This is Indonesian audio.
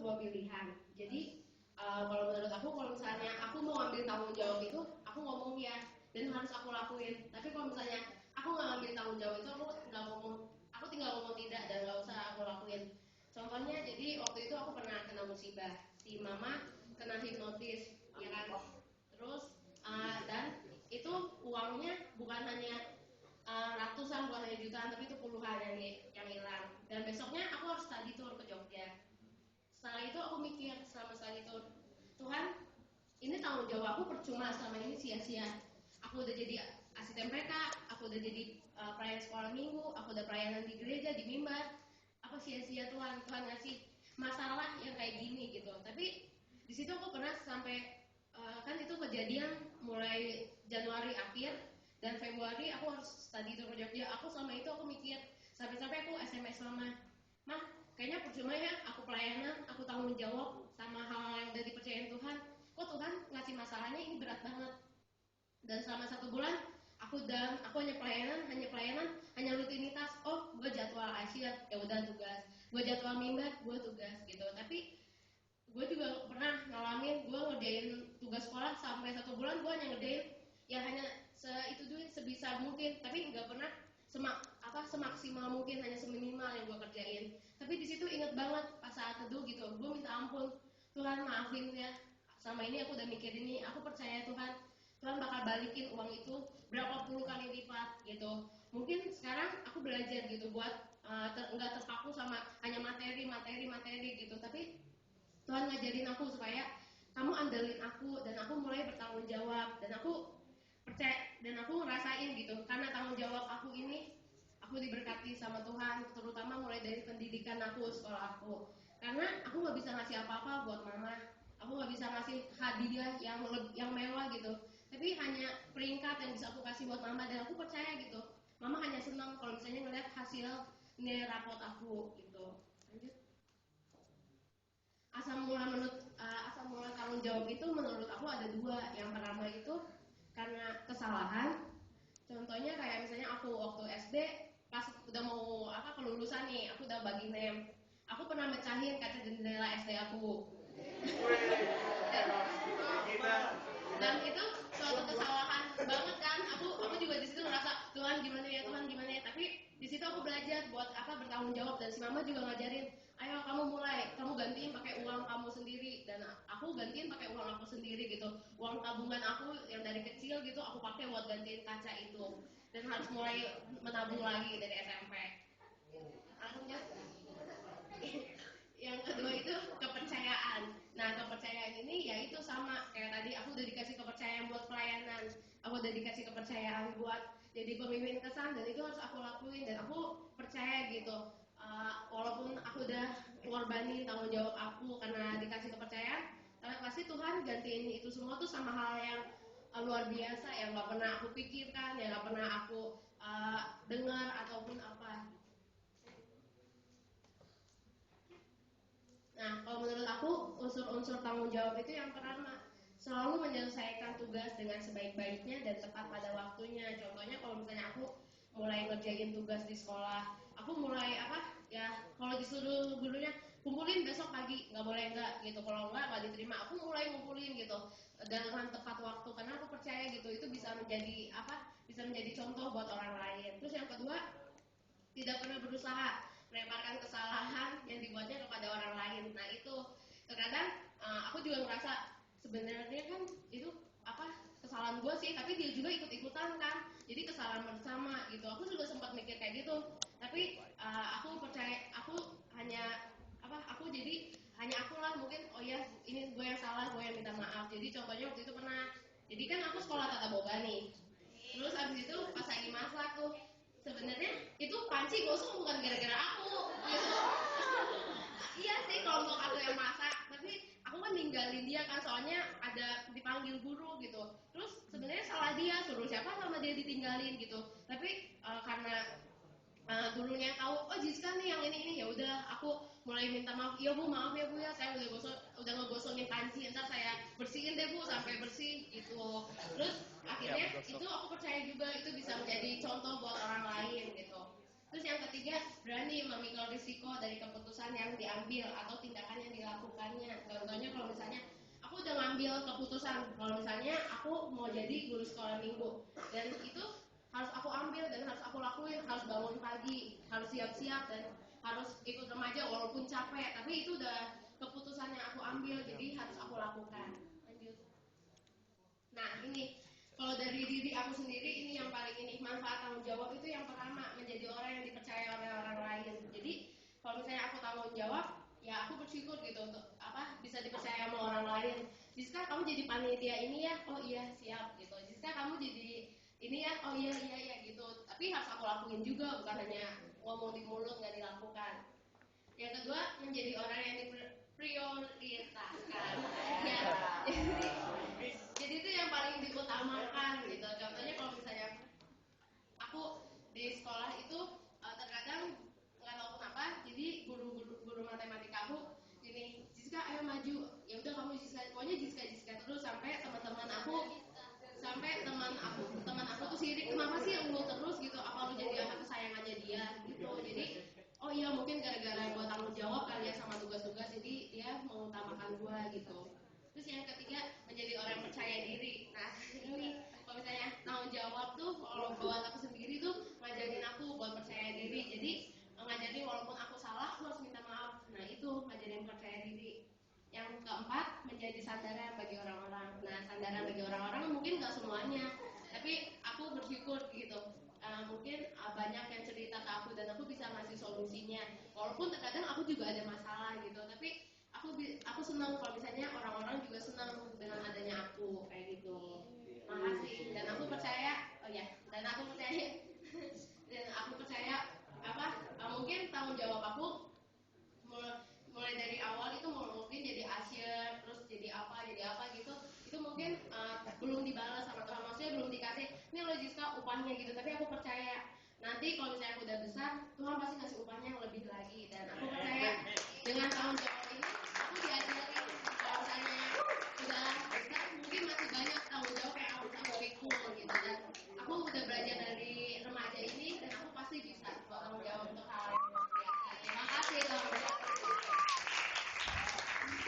sebuah pilihan. Jadi kalau menurut aku, kalau misalnya aku mau ambil tanggung jawab itu, aku ngomong ya dan harus aku lakuin. Tapi kalau misalnya aku nggak ambil tanggung jawab itu, aku nggak ngomong, aku tinggal ngomong tidak dan nggak usah aku lakuin. Contohnya, jadi waktu itu aku pernah kena musibah, si mama kena hipnotis, ya kan? Terus dan itu uangnya bukan hanya ratusan, bukan hanya jutaan, tapi itu puluhan yang hilang. Dan besoknya aku harus study tour ke Jogja. Setelah itu aku mikir selama study tour, Tuhan, ini tanggung jawab aku percuma selama ini, sia-sia. Aku udah jadi asisten PK, aku udah jadi pelayan sekolah minggu, aku udah pelayanan di gereja, di mimbar. Apa sia-sia Tuhan ngasih masalah yang kayak gini gitu. Tapi di situ aku pernah sampai kan itu kejadian mulai Januari akhir dan Februari aku harus study tour ke Jogja. Aku selama itu aku mikir, sampai-sampai aku SMS Mama, Mah, kayaknya percuma ya aku pelayanan, aku tanggung jawab sama hal yang udah dipercayain Tuhan. Kok Tuhan ngasih masalahnya ini berat banget. Dan selama 1 bulan aku hanya pelayanan, hanya rutinitas. Oh, gue jadwal asyik, ya udah tugas. Gue jadwal mimbar, gue tugas gitu. Tapi gue juga pernah ngalamin, gue ngerjain tugas sekolah sampai 1 bulan gue hanya ngerjain ya hanya itu dulu sebisa mungkin, tapi nggak pernah semaksimal mungkin, hanya seminimal yang gue kerjain. Tapi di situ inget banget pas saat teduh gitu, gue minta ampun, Tuhan maafin ya, sama ini aku udah mikir ini, aku percaya Tuhan bakal balikin uang itu berapa puluh kali lipat gitu. Mungkin sekarang aku belajar gitu buat nggak terpaku sama hanya materi gitu, tapi Tuhan ngajarin aku supaya kamu andalin aku, dan aku mulai bertanggung jawab, dan aku percaya dan aku ngerasain gitu, karena tanggung jawab aku ini aku diberkati sama Tuhan, terutama mulai dari pendidikan aku, sekolah aku. Karena aku nggak bisa ngasih apa-apa buat mama, aku nggak bisa ngasih hadiah yang mewah gitu, tapi hanya peringkat yang bisa aku kasih buat mama, dan aku percaya gitu, mama hanya senang kalau misalnya ngeliat hasil nilai rapot aku gitu. Lanjut. Asal mula tanggung jawab itu menurut aku ada 2. Yang pertama itu karena kesalahan. Contohnya kayak misalnya aku waktu SD pas udah mau kelulusan nih, aku udah bagi nem. Aku pernah mecahin kaca jendela SD aku. Dan itu suatu kesalahan banget kan. Aku juga di situ ngerasa, Tuhan gimana ya, tapi di situ aku belajar buat bertanggung jawab, dan si mama juga ngajarin, ayo kamu gantiin pakai uang kamu sendiri, dan aku gantiin pakai uang aku sendiri gitu. Uang tabungan aku yang dari kecil gitu aku pakai buat gantiin kaca itu, dan harus mulai menabung lagi dari SMP. Yang kedua itu kepercayaan. Nah, kepercayaan ini ya itu sama kayak tadi, aku udah dikasih kepercayaan buat pelayanan, aku udah dikasih kepercayaan buat jadi pemimpin kesan, dan itu harus aku lakuin, dan aku percaya gitu. Walaupun aku udah ngorbanin tanggung jawab aku karena dikasih kepercayaan, pasti Tuhan gantiin itu semua tuh sama hal yang luar biasa yang nggak pernah aku pikirkan, yang nggak pernah aku dengar ataupun apa. Nah, kalau menurut aku unsur-unsur tanggung jawab itu yang pertama, selalu menyelesaikan tugas dengan sebaik-baiknya dan tepat pada waktunya. Contohnya kalau misalnya aku mulai ngerjain tugas di sekolah, aku mulai kalau disuruh gurunya kumpulin besok pagi, nggak boleh enggak gitu. Kalau nggak diterima, aku mulai ngumpulin gitu dengan tepat waktu, karena aku percaya gitu itu bisa menjadi contoh buat orang lain. Terus yang kedua, tidak pernah berusaha melemparkan kesalahan yang dibuatnya kepada orang lain. Nah itu terkadang aku juga ngerasa sebenarnya kan itu kesalahan gue sih, tapi dia juga ikut-ikutan kan, jadi kesalahan bersama gitu. Aku juga sempat mikir kayak gitu, tapi aku percaya aku hanya akulah mungkin, oh ya ini gue yang salah, gue yang minta maaf. Jadi contohnya waktu itu pernah, jadi kan aku sekolah tata boga nih, terus abis itu pas lagi masak tuh, sebenarnya itu panci gosong bukan gara-gara aku gitu. Iya sih, kelompok aku yang masak, tapi aku kan ninggalin dia kan, soalnya ada dipanggil guru gitu. Terus sebenarnya salah dia, suruh siapa sama dia ditinggalin gitu. Tapi karena gurunya tahu, oh Jiska nih yang ini ya udah aku mulai minta maaf, iya bu, maaf ya bu ya, saya udah ngegosongin panci, ntar saya bersihin deh bu sampai bersih gitu. Terus akhirnya itu aku percaya juga itu bisa menjadi contoh buat orang lain gitu. Terus yang ketiga, berani memikul risiko dari keputusan yang diambil atau tindakan yang dilakukan. keputusan kalau misalnya aku mau jadi guru sekolah minggu, dan itu harus aku ambil dan harus aku lakuin, harus bangun pagi, harus siap-siap dan harus ikut remaja walaupun capek, tapi itu udah keputusan yang aku ambil, jadi harus aku lakukan. Lanjut. Nah ini kalau dari diri aku sendiri, ini yang paling ini manfaat tanggung jawab itu yang pertama, menjadi orang yang dipercaya oleh orang lain. Jadi kalau misalnya aku tanggung jawab, ya aku bersyukur gitu untuk apa bisa dipercaya sama orang lain. Jiska kamu jadi panitia ini ya, oh iya siap gitu. Jiska kamu jadi ini ya, oh iya iya iya gitu. Tapi harus aku lakuin juga, bukan hanya ngomong di mulut nggak dilakukan. Yang kedua, menjadi orang yang diprioritaskan. Ya, jadi itu yang paling diutamakan gitu. Contohnya kalau misalnya aku di sekolah itu terkadang nggak tahu kenapa, jadi guru matematika aku gini, Jiska ayo maju, ya udah kamu Jiska, pokoknya Jiska terus sampai teman-teman aku, teman aku tuh sirik, kenapa sih lu terus gitu, apa lu jadi anak kesayangannya dia gitu. Jadi oh iya mungkin gara-gara gua tanggung jawab kali ya sama tugas-tugas, jadi dia mengutamakan gua gitu. Terus yang ketiga, menjadi orang percaya diri. Nah ini kalau misalnya tanggung jawab tuh kalau buat aku sendiri tuh ngajarin aku buat percaya diri. Jadi ngajarin walaupun aku salah aku harus minta maaf. Nah itu ngajarin percaya diri. Yang keempat, menjadi sandaran bagi orang-orang. Nah sandaran bagi orang-orang mungkin nggak semuanya, tapi aku bersyukur gitu. Mungkin banyak yang cerita ke aku dan aku bisa ngasih solusinya. Walaupun terkadang aku juga ada masalah gitu, tapi aku senang kalau misalnya orang-orang juga senang dengan adanya aku kayak gitu. Makasih. Dan aku percaya, oh ya, dan aku percaya apa? Mungkin tanggung jawab aku mulai dari awal itu mungkin jadi asyir, terus jadi apa gitu, itu mungkin belum dibalas sama Tuhan, maksudnya belum dikasih ini lo Jiska upahnya gitu, tapi aku percaya nanti kalau misalnya aku udah besar Tuhan pasti kasih upahnya yang lebih lagi, dan aku percaya dengan tanggung jawab